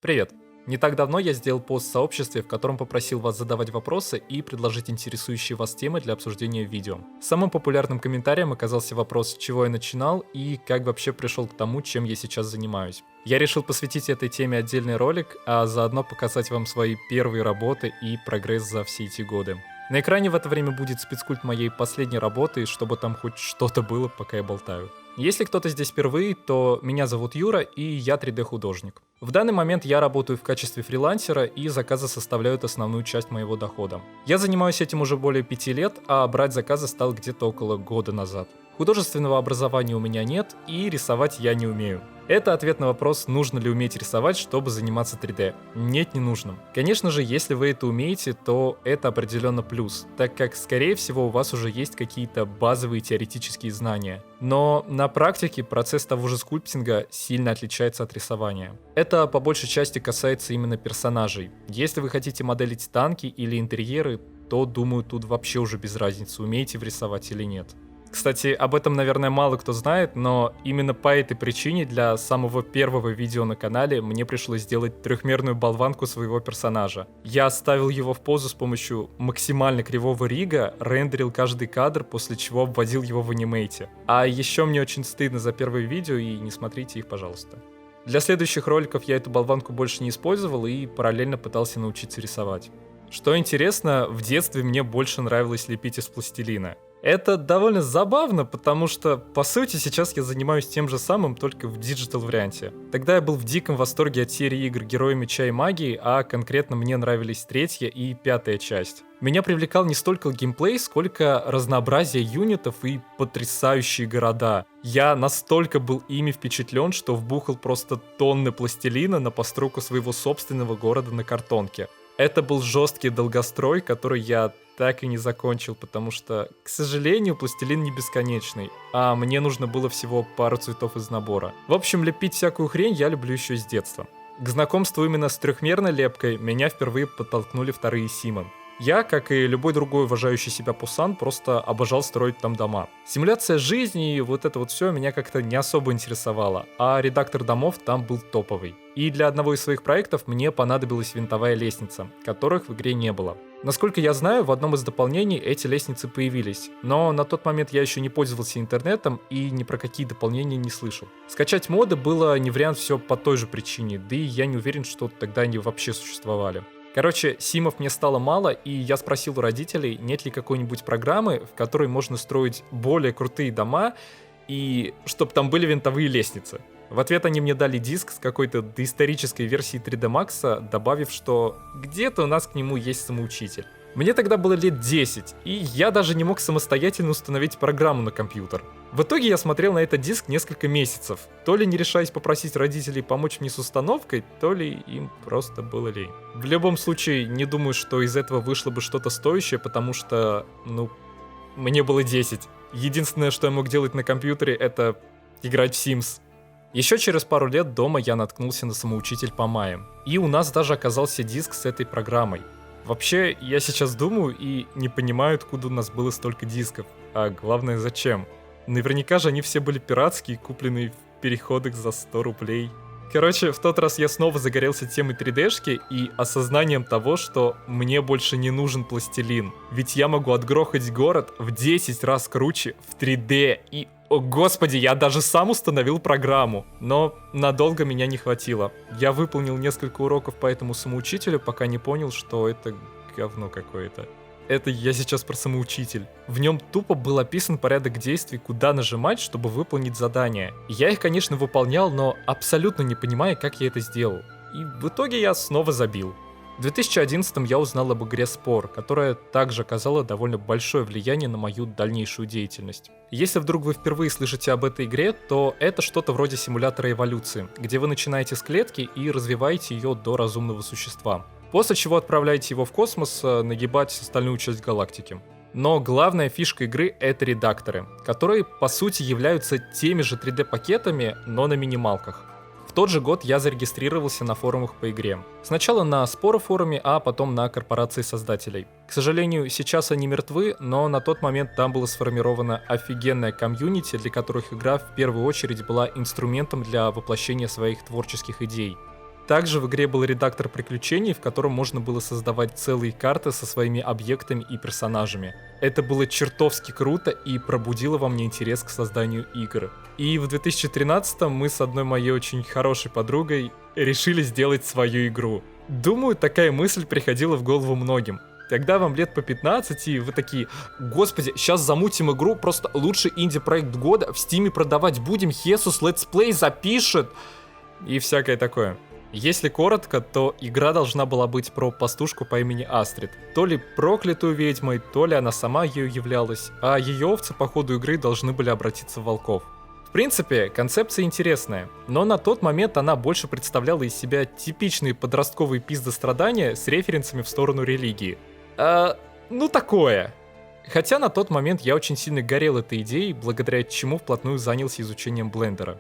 Привет! Не так давно я сделал пост в сообществе, в котором попросил вас задавать вопросы и предложить интересующие вас темы для обсуждения в видео. Самым популярным комментарием оказался вопрос, с чего я начинал и как вообще пришел к тому, чем я сейчас занимаюсь. Я решил посвятить этой теме отдельный ролик, а заодно показать вам свои первые работы и прогресс за все эти годы. На экране в это время будет спецкульт моей последней работы, чтобы там хоть что-то было, пока я болтаю. Если кто-то здесь впервые, то меня зовут Юра, и я 3D-художник. В данный момент я работаю в качестве фрилансера, и заказы составляют основную часть моего дохода. Я занимаюсь этим уже более 5 лет, а брать заказы стал где-то около года назад. Художественного образования у меня нет, и рисовать я не умею. Это ответ на вопрос, нужно ли уметь рисовать, чтобы заниматься 3D. Нет, не нужно. Конечно же, если вы это умеете, то это определенно плюс, так как, скорее всего, у вас уже есть какие-то базовые теоретические знания. Но на практике процесс того же скульптинга сильно отличается от рисования. Это по большей части касается именно персонажей. Если вы хотите моделить танки или интерьеры, то, думаю, тут вообще уже без разницы, умеете вы рисовать или нет. Кстати, об этом, наверное, мало кто знает, но именно по этой причине для самого первого видео на канале мне пришлось сделать трехмерную болванку своего персонажа. Я ставил его в позу с помощью максимально кривого рига, рендерил каждый кадр, после чего обводил его в анимейте. А еще мне очень стыдно за первые видео, и не смотрите их, пожалуйста. Для следующих роликов я эту болванку больше не использовал и параллельно пытался научиться рисовать. Что интересно, в детстве мне больше нравилось лепить из пластилина. Это довольно забавно, потому что, по сути, сейчас я занимаюсь тем же самым, только в диджитал варианте. Тогда я был в диком восторге от серии игр «Герои Меча и Магии», а конкретно мне нравились 3-я и 5-я часть. Меня привлекал не столько геймплей, сколько разнообразие юнитов и потрясающие города. Я настолько был ими впечатлен, что вбухал просто тонны пластилина на постройку своего собственного города на картонке. Это был жесткий долгострой, который я так и не закончил, потому что, к сожалению, пластилин не бесконечный, а мне нужно было всего пару цветов из набора. В общем, лепить всякую хрень я люблю еще с детства. К знакомству именно с трехмерной лепкой меня впервые подтолкнули вторые симы. Я, как и любой другой уважающий себя пусан, просто обожал строить там дома. Симуляция жизни и вот это вот все меня как-то не особо интересовало, а редактор домов там был топовый. И для одного из своих проектов мне понадобилась винтовая лестница, которых в игре не было. Насколько я знаю, в одном из дополнений эти лестницы появились, но на тот момент я еще не пользовался интернетом и ни про какие дополнения не слышал. Скачать моды было не вариант все по той же причине, да и я не уверен, что тогда они вообще существовали. Короче, симов мне стало мало, и я спросил у родителей, нет ли какой-нибудь программы, в которой можно строить более крутые дома, и чтобы там были винтовые лестницы. В ответ они мне дали диск с какой-то доисторической версией 3D Max, добавив, что где-то у нас к нему есть самоучитель. Мне тогда было лет 10, и я даже не мог самостоятельно установить программу на компьютер. В итоге я смотрел на этот диск несколько месяцев, то ли не решаясь попросить родителей помочь мне с установкой, то ли им просто было лень. В любом случае, не думаю, что из этого вышло бы что-то стоящее, потому что, мне было 10. Единственное, что я мог делать на компьютере, это играть в Sims. Еще через пару лет дома я наткнулся на самоучитель по маям, и у нас даже оказался диск с этой программой. Вообще, я сейчас думаю и не понимаю, откуда у нас было столько дисков, а главное, зачем. Наверняка же они все были пиратские, купленные в переходах за 100 рублей. Короче, в тот раз я снова загорелся темой 3D-шки и осознанием того, что мне больше не нужен пластилин. Ведь я могу отгрохать город в 10 раз круче в 3D и... О господи, я даже сам установил программу. Но надолго меня не хватило. Я выполнил несколько уроков по этому самоучителю, пока не понял, что это говно какое-то. Это я сейчас про самоучитель. В нем тупо был описан порядок действий, куда нажимать, чтобы выполнить задания. Я их, конечно, выполнял, но абсолютно не понимая, как я это сделал. И в итоге я снова забил. В 2011 я узнал об игре Spore, которая также оказала довольно большое влияние на мою дальнейшую деятельность. Если вдруг вы впервые слышите об этой игре, то это что-то вроде симулятора эволюции, где вы начинаете с клетки и развиваете ее до разумного существа. После чего отправляете его в космос нагибать остальную часть галактики. Но главная фишка игры — это редакторы, которые по сути являются теми же 3D-пакетами, но на минималках. В тот же год я зарегистрировался на форумах по игре. Сначала на Spore форуме, а потом на корпорации создателей. К сожалению, сейчас они мертвы, но на тот момент там было сформировано офигенное комьюнити, для которых игра в первую очередь была инструментом для воплощения своих творческих идей. Также в игре был редактор приключений, в котором можно было создавать целые карты со своими объектами и персонажами. Это было чертовски круто и пробудило во мне интерес к созданию игр. И в 2013-м мы с одной моей очень хорошей подругой решили сделать свою игру. Думаю, такая мысль приходила в голову многим. Когда вам лет по 15, и вы такие: господи, сейчас замутим игру, просто лучший инди-проект года, в Стиме продавать будем, Хесус летсплей запишет, и всякое такое. Если коротко, то игра должна была быть про пастушку по имени Астрид. То ли проклятую ведьмой, то ли она сама ею являлась, а ее овцы по ходу игры должны были обратиться в волков. В принципе, концепция интересная, но на тот момент она больше представляла из себя типичные подростковые пиздострадания с референсами в сторону религии. Ну такое. Хотя на тот момент я очень сильно горел этой идеей, благодаря чему вплотную занялся изучением блендера.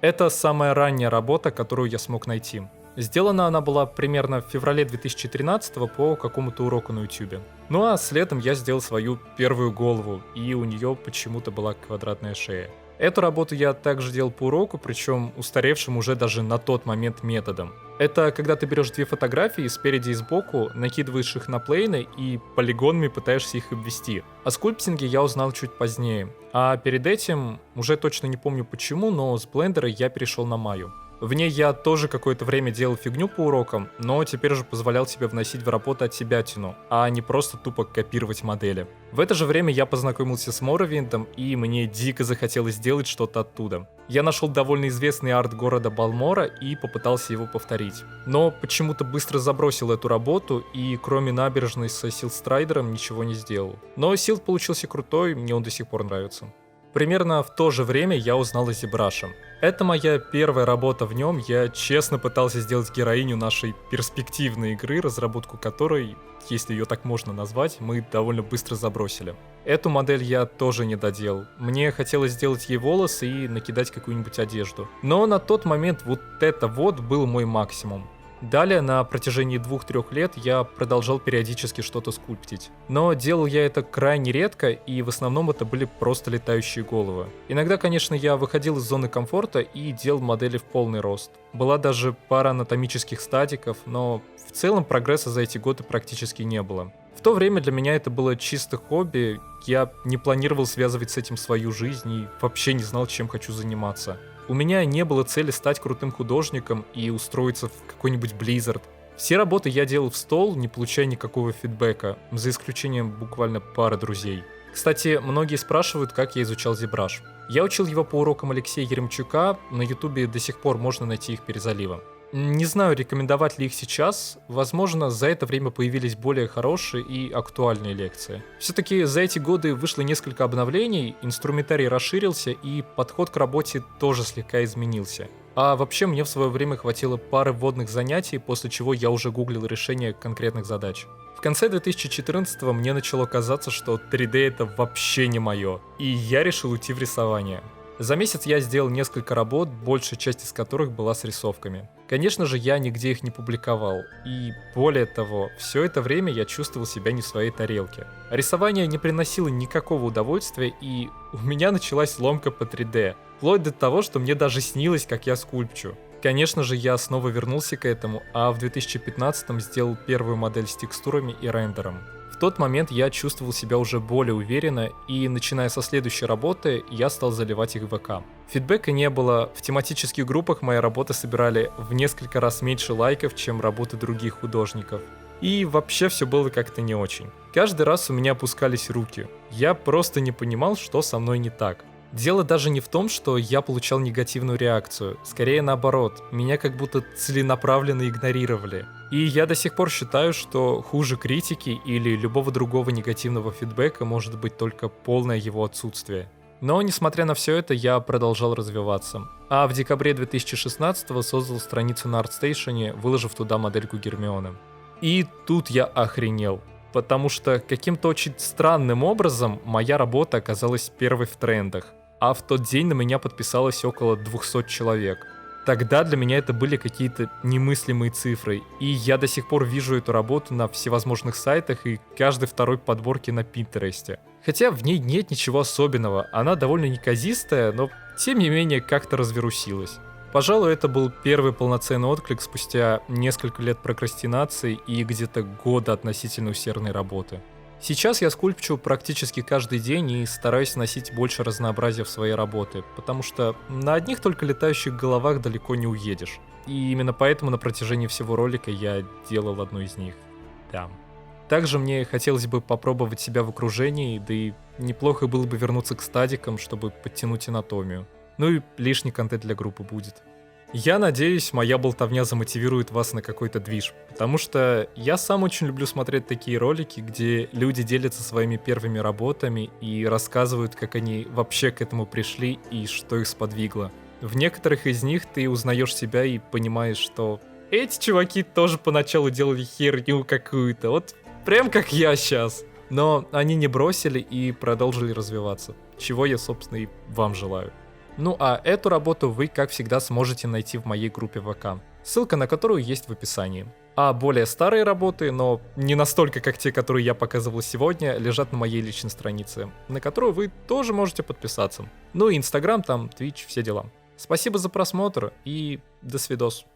Это самая ранняя работа, которую я смог найти. Сделана она была примерно в феврале 2013 по какому-то уроку на YouTube. Ну а следом я сделал свою первую голову, и у нее почему-то была квадратная шея. Эту работу я также делал по уроку, причем устаревшим уже даже на тот момент методом. Это когда ты берешь две фотографии спереди и сбоку, накидываешь их на плейны и полигонами пытаешься их обвести. О скульптинге я узнал чуть позднее, а перед этим, уже точно не помню почему, но с блендера я перешел на Maya. В ней я тоже какое-то время делал фигню по урокам, но теперь уже позволял себе вносить в работу отсебятину, а не просто тупо копировать модели. В это же время я познакомился с Morrowind'ом, и мне дико захотелось сделать что-то оттуда. Я нашел довольно известный арт города Балмора и попытался его повторить. Но почему-то быстро забросил эту работу и кроме набережной со Силдстрайдером ничего не сделал. Но Силд получился крутой, мне он до сих пор нравится. Примерно в то же время я узнал о ZBrush. Это моя первая работа в нем, я честно пытался сделать героиню нашей перспективной игры, разработку которой, если ее так можно назвать, мы довольно быстро забросили. Эту модель я тоже не доделал. Мне хотелось сделать ей волосы и накидать какую-нибудь одежду. Но на тот момент вот это вот был мой максимум. Далее, на протяжении 2-3 лет я продолжал периодически что-то скульптить. Но делал я это крайне редко, и в основном это были просто летающие головы. Иногда, конечно, я выходил из зоны комфорта и делал модели в полный рост. Была даже пара анатомических статиков, но в целом прогресса за эти годы практически не было. В то время для меня это было чисто хобби, я не планировал связывать с этим свою жизнь и вообще не знал, чем хочу заниматься. У меня не было цели стать крутым художником и устроиться в какой-нибудь Blizzard. Все работы я делал в стол, не получая никакого фидбэка, за исключением буквально пары друзей. Кстати, многие спрашивают, как я изучал ZBrush. Я учил его по урокам Алексея Еремчука, на ютубе до сих пор можно найти их перезаливы. Не знаю, рекомендовать ли их сейчас, возможно, за это время появились более хорошие и актуальные лекции. Все-таки за эти годы вышло несколько обновлений, инструментарий расширился и подход к работе тоже слегка изменился. А вообще мне в свое время хватило пары вводных занятий, после чего я уже гуглил решение конкретных задач. В конце 2014-го мне начало казаться, что 3D это вообще не мое, и я решил уйти в рисование. За месяц я сделал несколько работ, большая часть из которых была с рисовками. Конечно же, я нигде их не публиковал, и более того, все это время я чувствовал себя не в своей тарелке. Рисование не приносило никакого удовольствия, и у меня началась ломка по 3D, вплоть до того, что мне даже снилось, как я скульпчу. Конечно же, я снова вернулся к этому, а в 2015-м сделал первую модель с текстурами и рендером. В тот момент я чувствовал себя уже более уверенно, и начиная со следующей работы, я стал заливать их в ВК. Фидбэка не было, в тематических группах мои работы собирали в несколько раз меньше лайков, чем работы других художников. И вообще все было как-то не очень. Каждый раз у меня опускались руки. Я просто не понимал, что со мной не так. Дело даже не в том, что я получал негативную реакцию, скорее наоборот, меня как будто целенаправленно игнорировали. И я до сих пор считаю, что хуже критики или любого другого негативного фидбэка может быть только полное его отсутствие. Но, несмотря на все это, я продолжал развиваться. А в декабре 2016-го создал страницу на ArtStation, выложив туда модельку Гермионы. И тут я охренел. Потому что каким-то очень странным образом моя работа оказалась первой в трендах. А в тот день на меня подписалось около 200 человек. Тогда для меня это были какие-то немыслимые цифры. И я до сих пор вижу эту работу на всевозможных сайтах и каждой второй подборке на Пинтересте. Хотя в ней нет ничего особенного, она довольно неказистая, но тем не менее как-то разверусилась. Пожалуй, это был первый полноценный отклик спустя несколько лет прокрастинации и где-то года относительно усердной работы. Сейчас я скульпчу практически каждый день и стараюсь носить больше разнообразия в своей работе, потому что на одних только летающих головах далеко не уедешь. И именно поэтому на протяжении всего ролика я делал одну из них. Да. Также мне хотелось бы попробовать себя в окружении, да и неплохо было бы вернуться к стадикам, чтобы подтянуть анатомию. Ну и лишний контент для группы будет. Я надеюсь, моя болтовня замотивирует вас на какой-то движ, потому что я сам очень люблю смотреть такие ролики, где люди делятся своими первыми работами и рассказывают, как они вообще к этому пришли и что их сподвигло. В некоторых из них ты узнаешь себя и понимаешь, что эти чуваки тоже поначалу делали херню какую-то, вот прям как я сейчас. Но они не бросили и продолжили развиваться, чего я, собственно, и вам желаю. Ну а эту работу вы, как всегда, сможете найти в моей группе ВК, ссылка на которую есть в описании. А более старые работы, но не настолько, как те, которые я показывал сегодня, лежат на моей личной странице, на которую вы тоже можете подписаться. Ну и Инстаграм, там, Твич, все дела. Спасибо за просмотр и до свидос.